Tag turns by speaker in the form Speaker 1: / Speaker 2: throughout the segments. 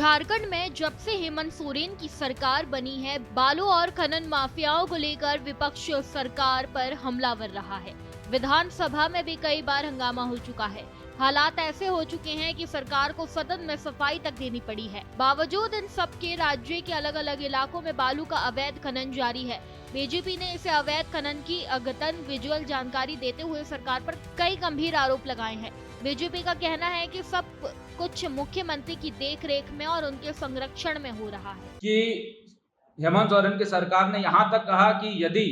Speaker 1: झारखंड में जब से हेमंत सोरेन की सरकार बनी है, बालू और खनन माफियाओं को लेकर विपक्ष सरकार पर हमलावर रहा है। विधानसभा में भी कई बार हंगामा हो चुका है। हालात ऐसे हो चुके हैं कि सरकार को सदन में सफाई तक देनी पड़ी है। बावजूद इन सब के राज्य के अलग अलग इलाकों में बालू का अवैध खनन जारी है। बीजेपी ने इसे अवैध खनन की अद्यतन विजुअल जानकारी देते हुए सरकार पर कई गंभीर आरोप लगाए हैं। बीजेपी का कहना है कि सब कुछ मुख्यमंत्री की देखरेख में और उनके संरक्षण में हो रहा है
Speaker 2: कि हेमंत सोरेन की सरकार ने यहाँ तक कहा कि यदि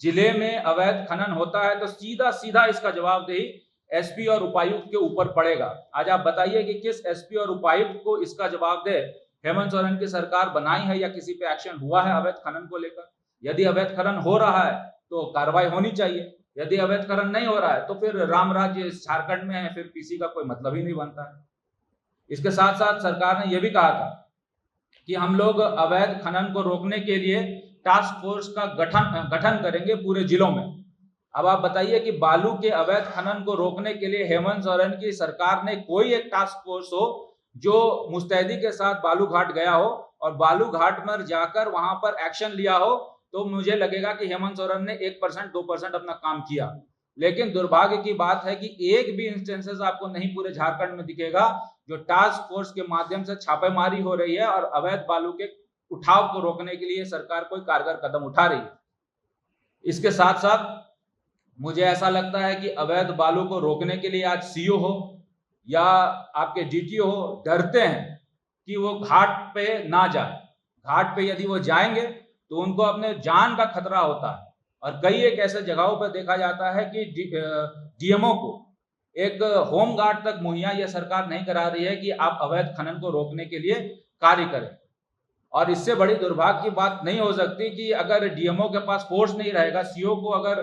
Speaker 2: जिले में अवैध खनन होता है तो सीधा सीधा इसका जवाबदेही एसपी और उपायुक्त के ऊपर पड़ेगा। आज आप बताइए कि किस एसपी और उपायुक्त को इसका जवाबदेह हेमंत सोरेन की सरकार बनाई है या किसी पे एक्शन हुआ है अवैध खनन को लेकर? यदि अवैध खनन हो रहा है तो कार्रवाई होनी चाहिए। यदि अवैध खनन नहीं हो रहा है तो फिर राम राज्य झारखंड में है, फिर पीसी का कोई मतलब ही नहीं बनता है। इसके साथ साथ सरकार ने यह भी कहा था कि हम लोग अवैध खनन को रोकने के लिए टास्क फोर्स का गठन करेंगे पूरे जिलों में। अब आप बताइए कि बालू के अवैध खनन को रोकने के लिए हेमंत सोरेन की सरकार ने कोई एक टास्क फोर्स हो जो मुस्तैदी के साथ बालू घाट गया हो और बालू घाट में जाकर वहां पर एक्शन लिया हो, तो मुझे लगेगा कि हेमंत सोरेन ने 1% 2% अपना काम किया। लेकिन दुर्भाग्य की बात है कि एक भी इंस्टेंसेस आपको नहीं पूरे झारखंड में दिखेगा जो टास्क फोर्स के माध्यम से छापेमारी हो रही है और अवैध बालू के उठाव को रोकने के लिए सरकार कोई कारगर कदम उठा रही है। इसके साथ साथ मुझे ऐसा लगता है कि अवैध बालू को रोकने के लिए आज सीओ हो या आपके डीटीओ हो डरते हैं कि वो घाट पे ना जाए। घाट पे यदि वो जाएंगे तो उनको अपने जान का खतरा होता है और कई एक ऐसे जगहों पर देखा जाता है कि डीएमओ को एक होम गार्ड तक मुहैया यह सरकार नहीं करा रही है कि आप अवैध खनन को रोकने के लिए कार्य करें। और इससे बड़ी दुर्भाग्य की बात नहीं हो सकती कि अगर डीएमओ के पास फोर्स नहीं रहेगा, सीओ को अगर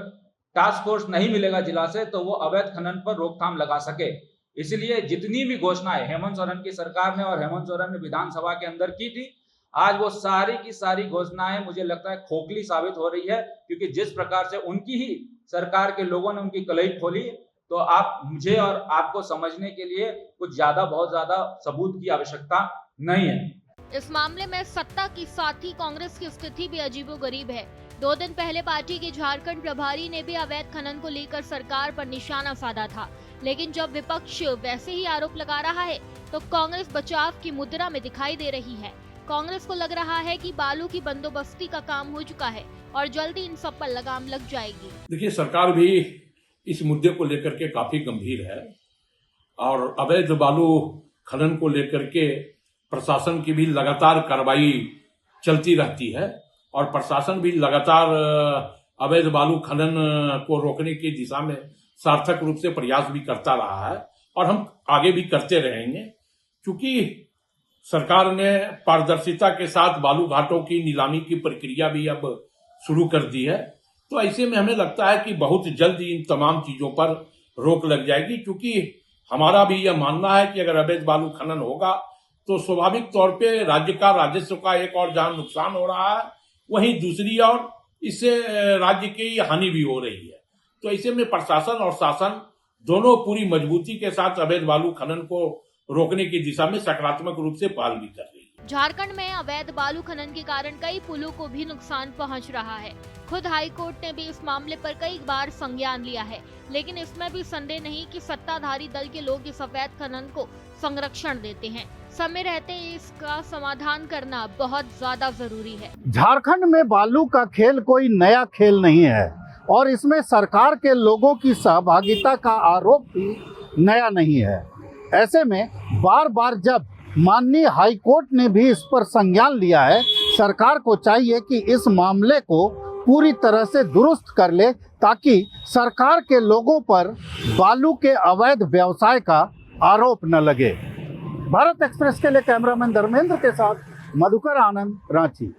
Speaker 2: टास्क फोर्स नहीं मिलेगा जिला से, तो वो अवैध खनन पर रोकथाम लगा सके। इसलिए जितनी भी घोषणाएं हेमंत सोरेन की सरकार ने और हेमंत सोरेन ने विधानसभा के अंदर की थी, आज वो सारी की सारी घोषणाएं मुझे लगता है खोखली साबित हो रही है, क्योंकि जिस प्रकार से उनकी ही सरकार के लोगों ने उनकी कलई खोली, तो आप मुझे और आपको समझने के लिए कुछ बहुत ज्यादा सबूत की आवश्यकता नहीं है।
Speaker 1: इस मामले में सत्ता के साथ ही कांग्रेस की स्थिति भी अजीबोगरीब है। 2 दिन पहले पार्टी के झारखंड प्रभारी ने भी अवैध खनन को लेकर सरकार पर निशाना साधा था, लेकिन जब विपक्ष वैसे ही आरोप लगा रहा है तो कांग्रेस बचाव की मुद्रा में दिखाई दे रही है। कांग्रेस को लग रहा है कि बालू की बंदोबस्ती का काम हो चुका है और जल्दी इन सब पर लगाम लग जाएगी।
Speaker 3: देखिए, सरकार भी इस मुद्दे को लेकर के काफी गंभीर है और अवैध बालू खनन को लेकर के प्रशासन की भी लगातार कार्रवाई चलती रहती है और प्रशासन भी लगातार अवैध बालू खनन को रोकने की दिशा में सार्थक रूप से प्रयास भी करता रहा है और हम आगे भी करते रहेंगे, क्योंकि सरकार ने पारदर्शिता के साथ बालू घाटों की नीलामी की प्रक्रिया भी अब शुरू कर दी है। तो ऐसे में हमें लगता है कि बहुत जल्द इन तमाम चीजों पर रोक लग जाएगी, क्योंकि हमारा भी यह मानना है कि अगर अवैध बालू खनन होगा तो स्वाभाविक तौर पे राज्य का राजस्व का एक और जहां नुकसान हो रहा है, वहीं दूसरी ओर इससे राज्य की हानि भी हो रही है। तो ऐसे में प्रशासन और शासन दोनों पूरी मजबूती के साथ अवैध बालू खनन को रोकने की दिशा में सकारात्मक रूप से पहल भी कर रही है।
Speaker 1: झारखंड में अवैध बालू खनन के कारण कई पुलों को भी नुकसान पहुंच रहा है। खुद हाई कोर्ट ने भी इस मामले पर कई बार संज्ञान लिया है, लेकिन इसमें भी संदेह नहीं कि सत्ताधारी दल के लोग इस अवैध खनन को संरक्षण देते हैं। समय रहते इसका समाधान करना बहुत ज्यादा जरूरी है।
Speaker 4: झारखंड में बालू का खेल कोई नया खेल नहीं है और इसमें सरकार के लोगों की सहभागिता का आरोप भी नया नहीं है। ऐसे में बार बार जब माननीय हाई कोर्ट ने भी इस पर संज्ञान लिया है, सरकार को चाहिए कि इस मामले को पूरी तरह से दुरुस्त कर ले, ताकि सरकार के लोगों पर बालू के अवैध व्यवसाय का आरोप न लगे। भारत एक्सप्रेस के लिए कैमरामैन धर्मेंद्र के साथ मधुकर आनंद, रांची।